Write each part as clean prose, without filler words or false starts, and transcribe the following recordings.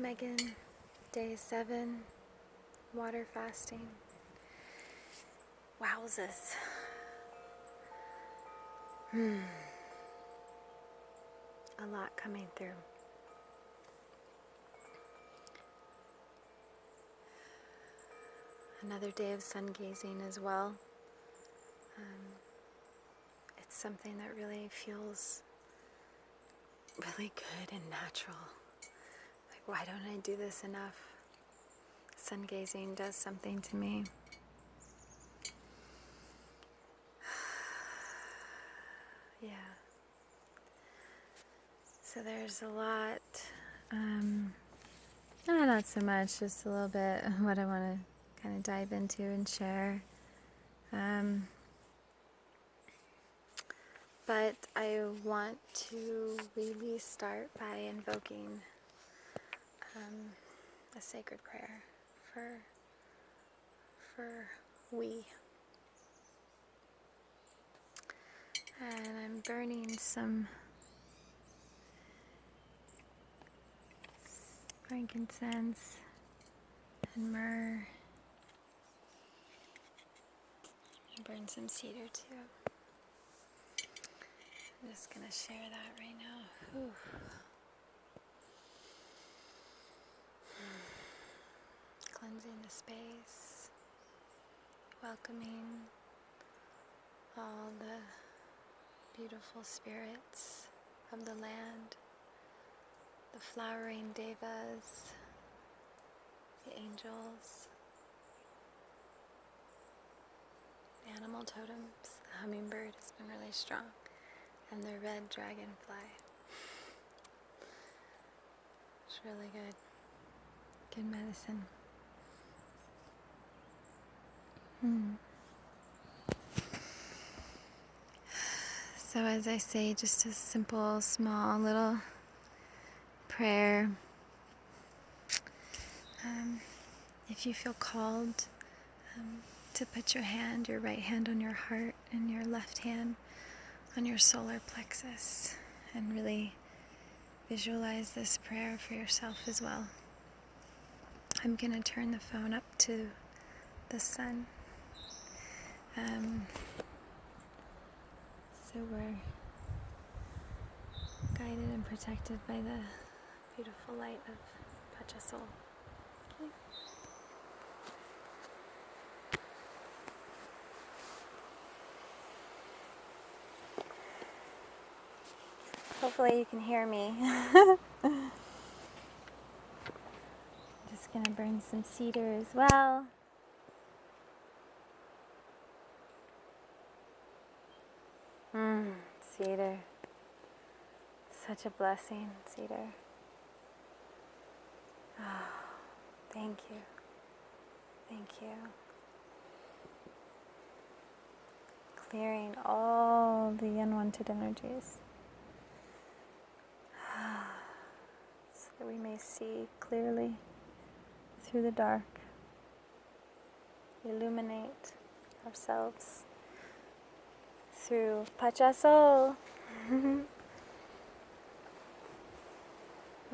Megan, day 7, water fasting. Wowzers. A lot coming through. Another day of sun gazing as well. It's something that really feels really good and natural. Like, why don't I do this enough? Sun gazing does something to me. Yeah. So there's a lot, not so much, just a little bit what I want to kind of dive into and share. But I want to really start by invoking a sacred prayer for we. And I'm burning some frankincense and myrrh. I burn some cedar too. I'm just going to share that right now. Whew. Cleansing the space, welcoming all the beautiful spirits of the land, the flowering devas, the angels, the animal totems. The hummingbird has been really strong, and the red dragonfly. It's really good. Good medicine. So as I say, just a simple, small, little prayer. If you feel called to put your right hand on your heart and your left hand on your solar plexus, and really visualize this prayer for yourself as well. I'm going to turn the phone up to the sun. So we're guided and protected by the beautiful light of Pachasol. Okay. Hopefully you can hear me. Just going to burn some cedar as well. Cedar. Such a blessing, cedar. Oh, thank you. Thank you. Clearing all the unwanted energies. So that we may see clearly through the dark. Illuminate ourselves through Pachasol.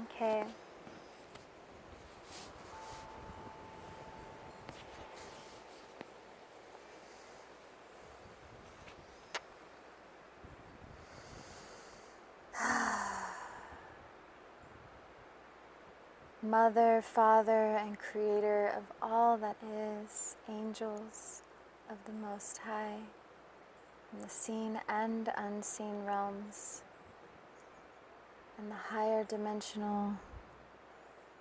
Okay. Mother, Father, and Creator of all that is, angels of the Most High, in the seen and unseen realms, and the higher dimensional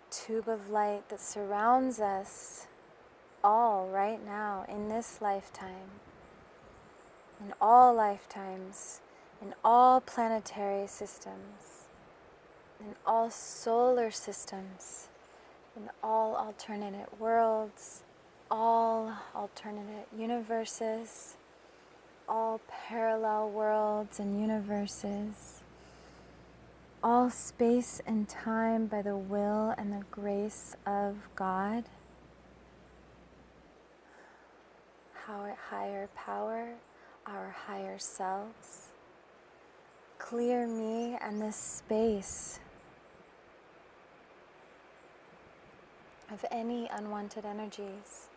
tube of light that surrounds us all right now in this lifetime, in all lifetimes, in all planetary systems, in all solar systems, in all alternate worlds, all alternate universes, all parallel worlds and universes, all space and time by the will and the grace of God, our higher power, our higher selves. Clear me and this space of any unwanted energies.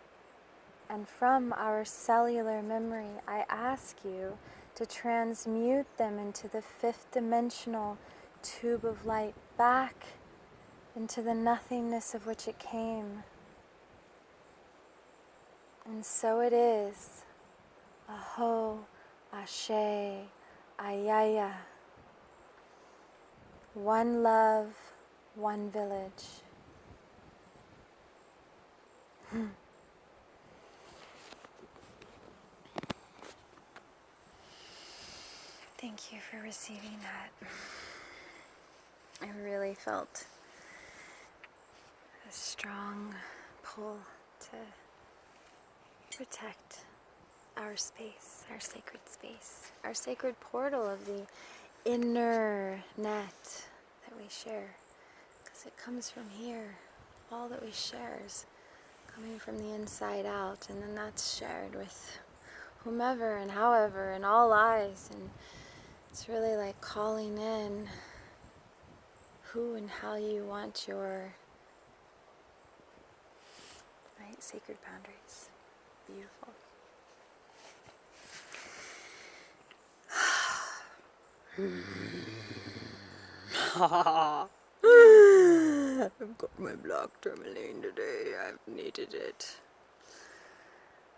And from our cellular memory, I ask you to transmute them into the fifth dimensional tube of light, back into the nothingness of which it came. And so it is. Aho, Ashe, Ayaya. One love, one village. Thank you for receiving that. I really felt a strong pull to protect our space, our sacred portal of the inner net that we share. Because it comes from here. All that we share is coming from the inside out, and then that's shared with whomever and however and all eyes. And it's really like calling in who and how you want your sacred boundaries. Beautiful. I've got my black tourmaline today. I've needed it.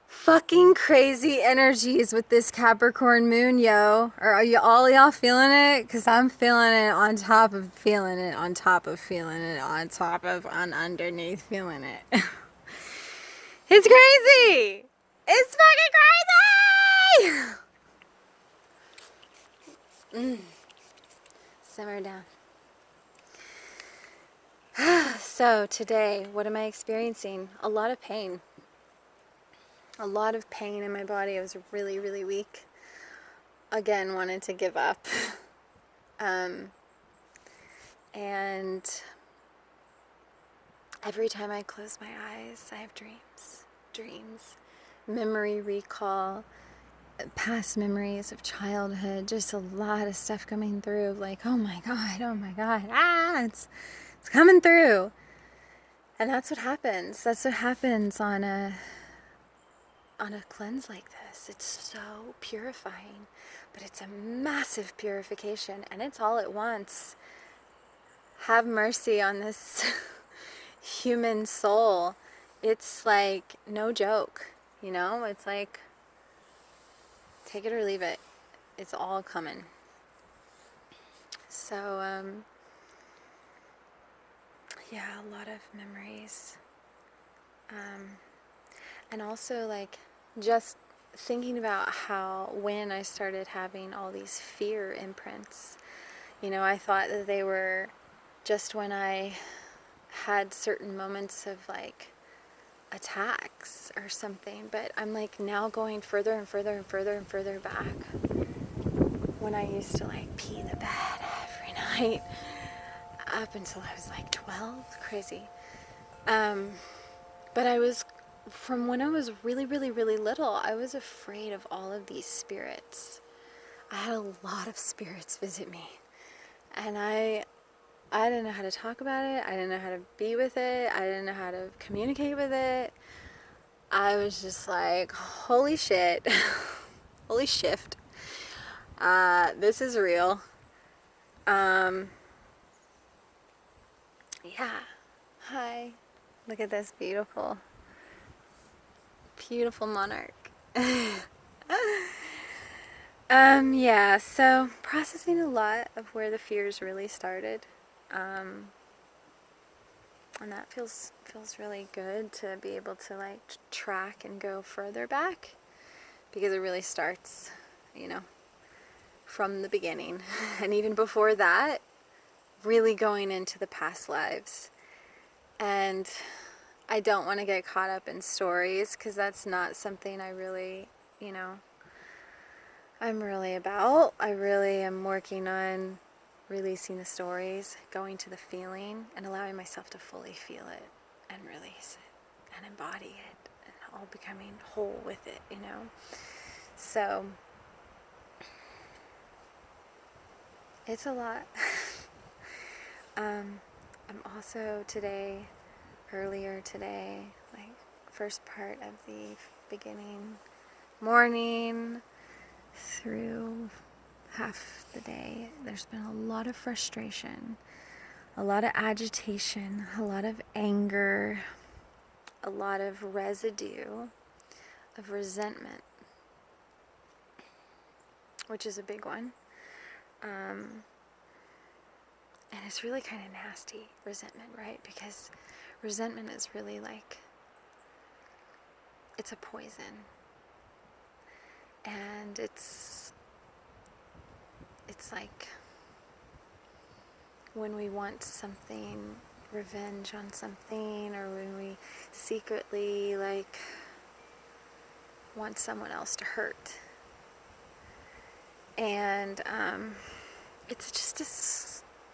Fucking crazy energies with this Capricorn moon, yo. Are y'all feeling it? Because I'm feeling it on top of feeling it, on top of feeling it, on top of, on underneath feeling it. It's crazy! It's fucking crazy! Simmer down. So today, what am I experiencing? A lot of pain. A lot of pain in my body. I was really, really weak. Again, wanted to give up. And every time I close my eyes, I have dreams, memory recall, past memories of childhood, just a lot of stuff coming through, like, oh my God, it's coming through. And that's what happens. That's what happens on a cleanse like this. It's so purifying, but it's a massive purification, and it's all at once. Have mercy on this human soul. It's like no joke, it's like take it or leave it. It's all coming. So yeah, a lot of memories, and also like just thinking about how when I started having all these fear imprints, I thought that they were just when I had certain moments of like attacks or something, but I'm like now going further and further and further and further back, when I used to like pee the bed every night up until I was like 12. Crazy. But I was, from when I was really, really, really little, I was afraid of all of these spirits. I had a lot of spirits visit me, and I didn't know how to talk about it. I didn't know how to be with it. I didn't know how to communicate with it. I was just like, holy shit. Holy shift. This is real. Yeah. Hi. Look at this beautiful monarch. Yeah, so processing a lot of where the fears really started. And that feels really good to be able to like track and go further back, because it really starts, from the beginning. And even before that, really going into the past lives. And I don't want to get caught up in stories, because that's not something I really, I'm really about. I really am working on releasing the stories, going to the feeling, and allowing myself to fully feel it and release it and embody it, and all becoming whole with it, So it's a lot. I'm also today earlier today, like first part of the beginning morning through half the day, there's been a lot of frustration, a lot of agitation, a lot of anger, a lot of residue of resentment, which is a big one. And it's really kind of nasty, resentment, right? Because resentment is really like, it's a poison. And it's like when we want something, revenge on something, or when we secretly like want someone else to hurt. And it's just a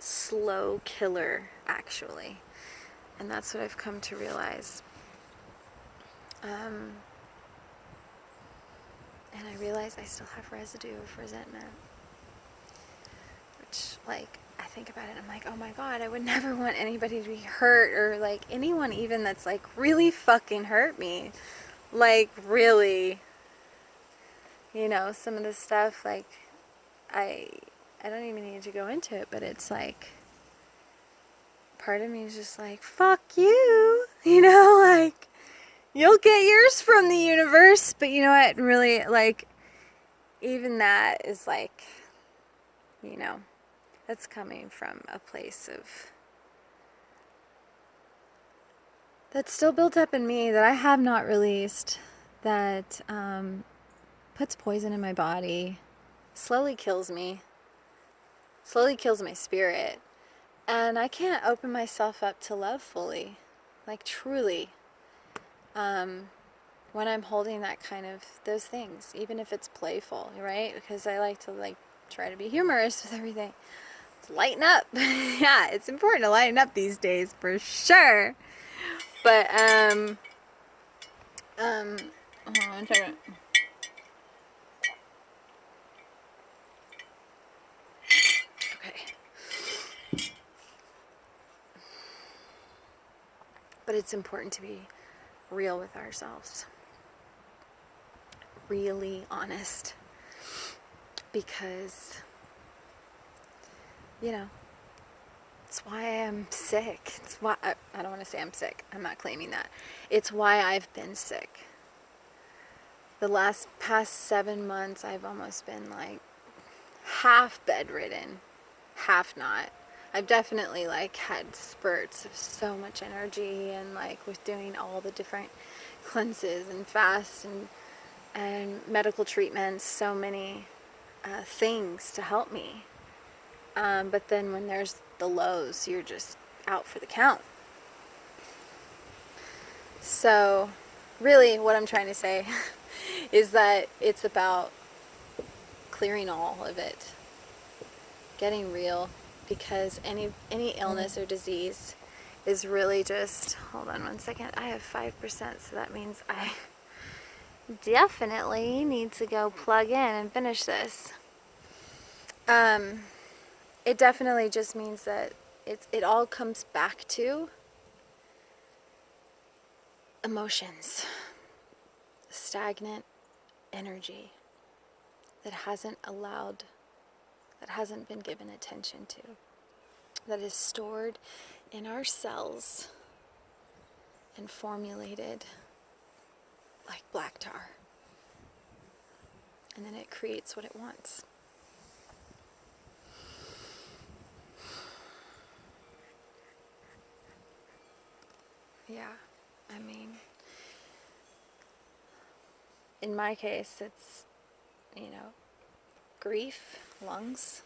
slow killer, actually. And that's what I've come to realize. And I realize I still have residue of resentment. Which, like, I think about it, I'm like, oh my God, I would never want anybody to be hurt, or like anyone even that's like really fucking hurt me. Like, really. You know, some of the stuff, like, I don't even need to go into it, but it's like, part of me is just like, fuck you, you know, like, you'll get yours from the universe, but you know what, really, like, even that is like, you know, that's coming from a place of, that's still built up in me, that I have not released, that puts poison in my body, slowly kills me, slowly kills my spirit. And I can't open myself up to love fully, like truly, when I'm holding that kind of, those things, even if it's playful, right? Because I like to like try to be humorous with everything. Let's lighten up. Yeah, it's important to lighten up these days for sure. But, hold on one second. Okay. But it's important to be real with ourselves. Really honest. Because, you know, it's why I'm sick. It's why, I don't want to say I'm sick. I'm not claiming that. It's why I've been sick. The past 7 months, I've almost been like half bedridden, half not. I've definitely like had spurts of so much energy, and like with doing all the different cleanses and fasts and medical treatments, so many things to help me. But then when there's the lows, you're just out for the count. So really what I'm trying to say is that it's about clearing all of it, getting real, because any illness or disease is really just, hold on one second, I have 5%, so that means I definitely need to go plug in and finish this. It definitely just means that it all comes back to emotions, stagnant energy that hasn't been given attention to, that is stored in our cells and formulated like black tar. And then it creates what it wants. Yeah, I mean, in my case, it's, you know, grief, lungs,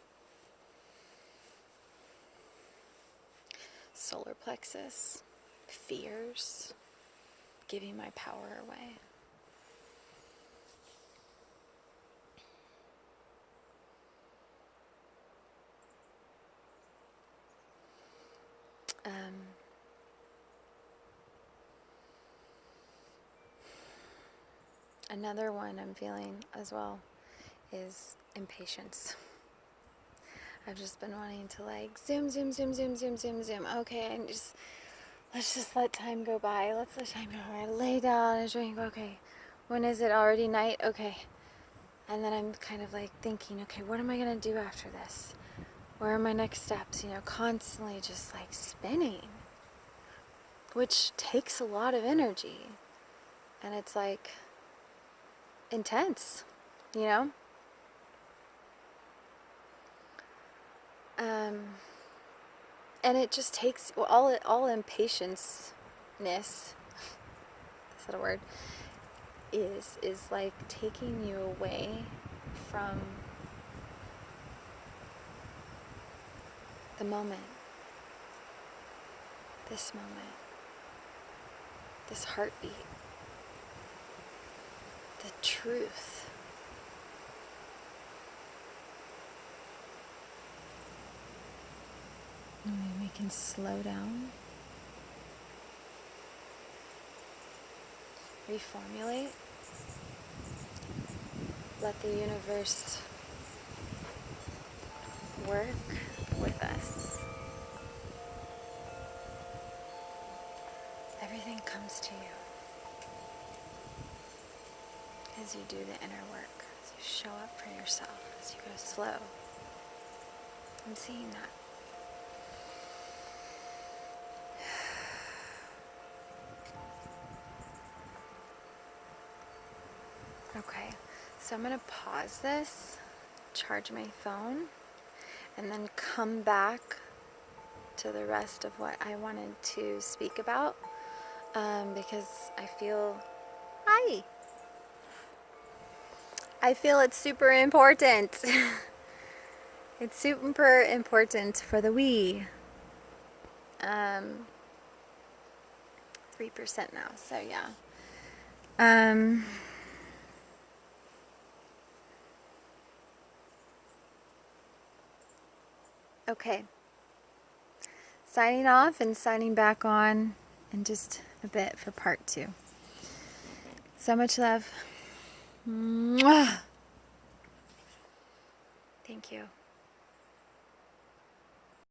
solar plexus, fears, giving my power away. Another one I'm feeling as well is impatience. I've just been wanting to like zoom. Okay, and just let's just let time go by. Let's let time go by. I lay down and drink. Okay, when is it? Already night? Okay. And then I'm kind of like thinking, okay, what am I going to do after this? Where are my next steps? You know, constantly just like spinning, which takes a lot of energy. And it's like intense, you know? And it just takes all impatience-ness, is that a word? Is like taking you away from the moment, this moment, this heartbeat, the truth. And we can slow down, reformulate, let the universe work with us. Everything comes to you as you do the inner work, as you show up for yourself, as you go slow. I'm seeing that. Okay, so I'm going to pause this, charge my phone, and then come back to the rest of what I wanted to speak about, because I feel it's super important. It's super important for the we. 3% now, so yeah. Okay. Signing off and signing back on in just a bit for part 2. So much love. Mwah. Thank you.